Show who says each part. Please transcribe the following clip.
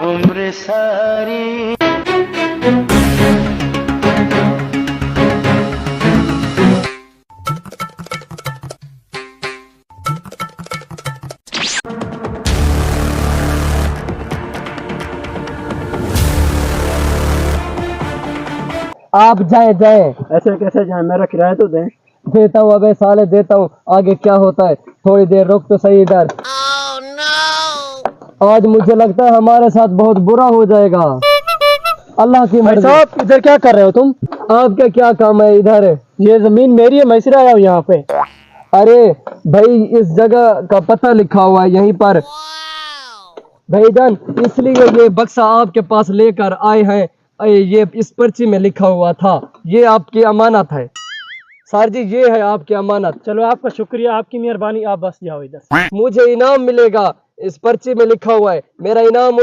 Speaker 1: عمر ساری
Speaker 2: آپ جائیں جائیں.
Speaker 3: ایسے کیسے جائیں؟ میرا کرایہ تو دیں.
Speaker 2: دیتا ہوں ابے سالے دیتا ہوں. آگے کیا ہوتا ہے تھوڑی دیر رک تو صحیح ادھر. آج مجھے لگتا ہے ہمارے ساتھ بہت برا ہو جائے گا. اللہ کی
Speaker 3: بھائی
Speaker 2: مرضی.
Speaker 3: صاحب ادھر کیا کر رہے ہو تم؟
Speaker 2: آپ کا کیا کام ہے ادھر؟
Speaker 3: یہ زمین میری ہے، میں اس لیے آیا ہوں یہاں پہ.
Speaker 2: ارے بھائی اس جگہ کا پتہ لکھا ہوا ہے یہیں پر. بھائی جان اس لیے یہ بکسا آپ کے پاس لے کر آئے ہیں. یہ اس پرچی میں لکھا ہوا تھا، یہ آپ کی امانت ہے. سر جی یہ ہے آپ کی امانت.
Speaker 3: چلو آپ کا شکریہ، آپ کی مہربانی. آپ بس جاؤ ادھر.
Speaker 2: مجھے انعام ملے گا، اس پرچی میں لکھا ہوا ہے. میرا انعام